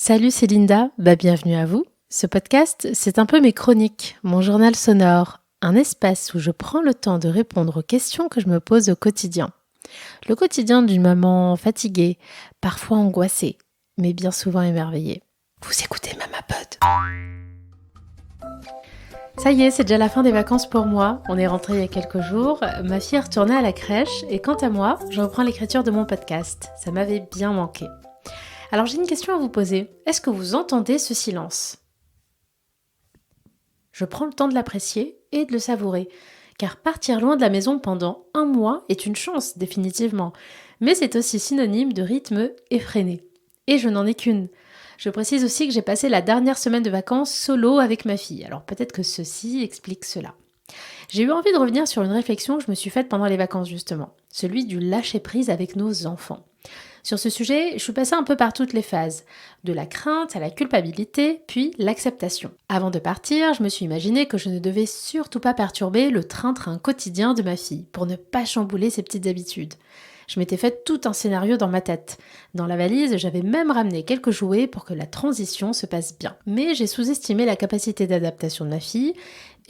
Salut, c'est Linda, bienvenue à vous. Ce podcast, c'est un peu mes chroniques, mon journal sonore, un espace où je prends le temps de répondre aux questions que je me pose au quotidien. Le quotidien d'une maman fatiguée, parfois angoissée, mais bien souvent émerveillée. Vous écoutez Mamapod. Ça y est, c'est déjà la fin des vacances pour moi. On est rentré il y a quelques jours, ma fille est retournée à la crèche et quant à moi, je reprends l'écriture de mon podcast. Ça m'avait bien manqué. Alors j'ai une question à vous poser. Est-ce que vous entendez ce silence ? Je prends le temps de l'apprécier et de le savourer, car partir loin de la maison pendant 1 mois est une chance, définitivement, mais c'est aussi synonyme de rythme effréné. Et je n'en ai qu'une. Je précise aussi que j'ai passé la dernière semaine de vacances solo avec ma fille, alors peut-être que ceci explique cela. J'ai eu envie de revenir sur une réflexion que je me suis faite pendant les vacances justement, celui du lâcher-prise avec nos enfants. Sur ce sujet, je suis passée un peu par toutes les phases, de la crainte à la culpabilité, puis l'acceptation. Avant de partir, je me suis imaginé que je ne devais surtout pas perturber le train-train quotidien de ma fille, pour ne pas chambouler ses petites habitudes. Je m'étais fait tout un scénario dans ma tête. Dans la valise, j'avais même ramené quelques jouets pour que la transition se passe bien. Mais j'ai sous-estimé la capacité d'adaptation de ma fille,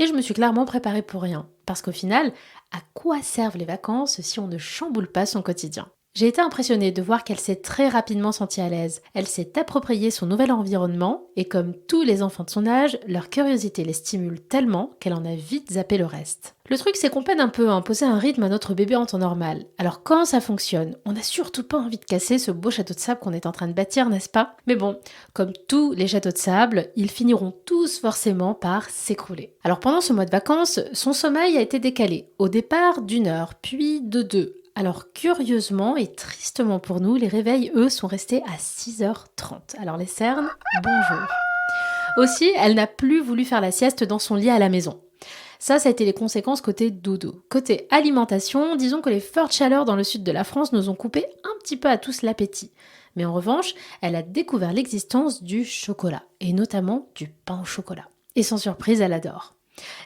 et je me suis clairement préparée pour rien. Parce qu'au final, à quoi servent les vacances si on ne chamboule pas son quotidien ? J'ai été impressionnée de voir qu'elle s'est très rapidement sentie à l'aise. Elle s'est appropriée son nouvel environnement et comme tous les enfants de son âge, leur curiosité les stimule tellement qu'elle en a vite zappé le reste. Le truc c'est qu'on peine un peu à imposer un rythme à notre bébé en temps normal. Alors quand ça fonctionne, on n'a surtout pas envie de casser ce beau château de sable qu'on est en train de bâtir, n'est-ce pas ? Mais bon, comme tous les châteaux de sable, ils finiront tous forcément par s'écrouler. Alors pendant ce mois de vacances, son sommeil a été décalé. Au départ d'1 heure, puis de 2. Alors curieusement et tristement pour nous, les réveils, eux, sont restés à 6h30. Alors les cernes, bonjour. Aussi, elle n'a plus voulu faire la sieste dans son lit à la maison. Ça a été les conséquences côté dodo. Côté alimentation, disons que les fortes chaleurs dans le sud de la France nous ont coupé un petit peu à tous l'appétit. Mais en revanche, elle a découvert l'existence du chocolat, et notamment du pain au chocolat. Et sans surprise, elle adore.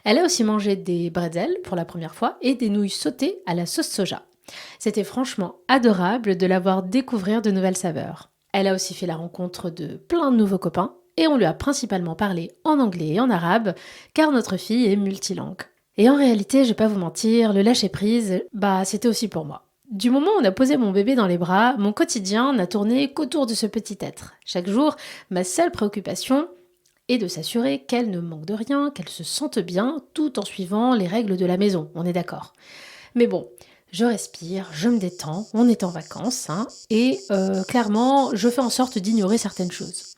Elle a aussi mangé des bretzels pour la première fois et des nouilles sautées à la sauce soja. C'était franchement adorable de la voir découvrir de nouvelles saveurs. Elle a aussi fait la rencontre de plein de nouveaux copains et on lui a principalement parlé en anglais et en arabe car notre fille est multilingue. Et en réalité, je vais pas vous mentir, le lâcher-prise, c'était aussi pour moi. Du moment où on a posé mon bébé dans les bras, mon quotidien n'a tourné qu'autour de ce petit être. Chaque jour, ma seule préoccupation est de s'assurer qu'elle ne manque de rien, qu'elle se sente bien, tout en suivant les règles de la maison, on est d'accord. Mais bon, je respire, je me détends, on est en vacances, et clairement, je fais en sorte d'ignorer certaines choses.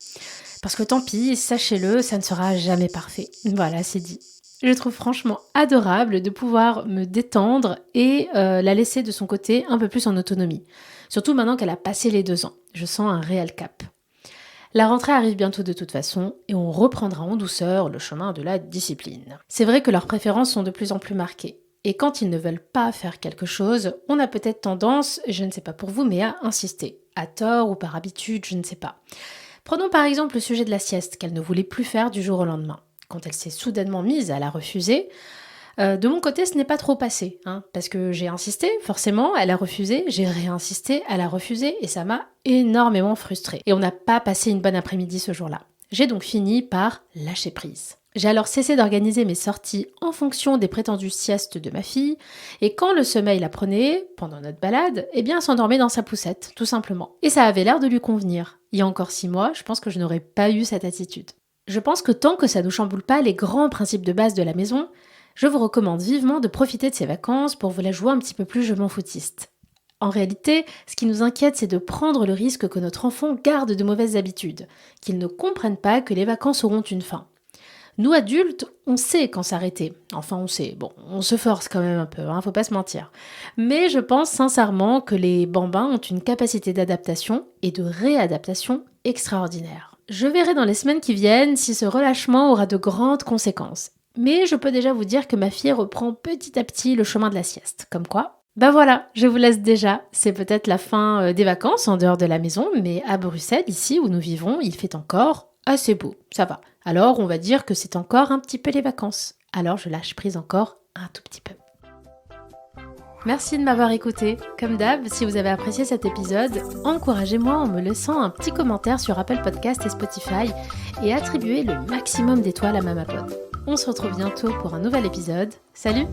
Parce que tant pis, sachez-le, ça ne sera jamais parfait. Voilà, c'est dit. Je trouve franchement adorable de pouvoir me détendre et la laisser de son côté un peu plus en autonomie. Surtout maintenant qu'elle a passé les 2 ans. Je sens un réel cap. La rentrée arrive bientôt de toute façon et on reprendra en douceur le chemin de la discipline. C'est vrai que leurs préférences sont de plus en plus marquées. Et quand ils ne veulent pas faire quelque chose, on a peut-être tendance, je ne sais pas pour vous, mais à insister. À tort ou par habitude, je ne sais pas. Prenons par exemple le sujet de la sieste qu'elle ne voulait plus faire du jour au lendemain. Quand elle s'est soudainement mise à la refuser, de mon côté, ce n'est pas trop passé, parce que j'ai insisté, forcément, elle a refusé, j'ai réinsisté, elle a refusé, et ça m'a énormément frustrée. Et on n'a pas passé une bonne après-midi ce jour-là. J'ai donc fini par lâcher prise. J'ai alors cessé d'organiser mes sorties en fonction des prétendues siestes de ma fille, et quand le sommeil la prenait, pendant notre balade, elle s'endormait dans sa poussette, tout simplement. Et ça avait l'air de lui convenir. Il y a encore 6 mois, je pense que je n'aurais pas eu cette attitude. Je pense que tant que ça ne chamboule pas les grands principes de base de la maison, je vous recommande vivement de profiter de ces vacances pour vous la jouer un petit peu plus je m'en foutiste. En réalité, ce qui nous inquiète, c'est de prendre le risque que notre enfant garde de mauvaises habitudes, qu'il ne comprenne pas que les vacances auront une fin. Nous adultes, on sait quand s'arrêter. Enfin, on sait. Bon, on se force quand même un peu, faut pas se mentir. Mais je pense sincèrement que les bambins ont une capacité d'adaptation et de réadaptation extraordinaire. Je verrai dans les semaines qui viennent si ce relâchement aura de grandes conséquences. Mais je peux déjà vous dire que ma fille reprend petit à petit le chemin de la sieste. Comme quoi, voilà, je vous laisse déjà. C'est peut-être la fin des vacances en dehors de la maison, mais à Bruxelles, ici où nous vivons, il fait encore assez beau. Ça va. Alors, on va dire que c'est encore un petit peu les vacances. Alors, je lâche prise encore un tout petit peu. Merci de m'avoir écouté. Comme d'hab, si vous avez apprécié cet épisode, encouragez-moi en me laissant un petit commentaire sur Apple Podcast et Spotify et attribuez le maximum d'étoiles à Mamapod. On se retrouve bientôt pour un nouvel épisode. Salut!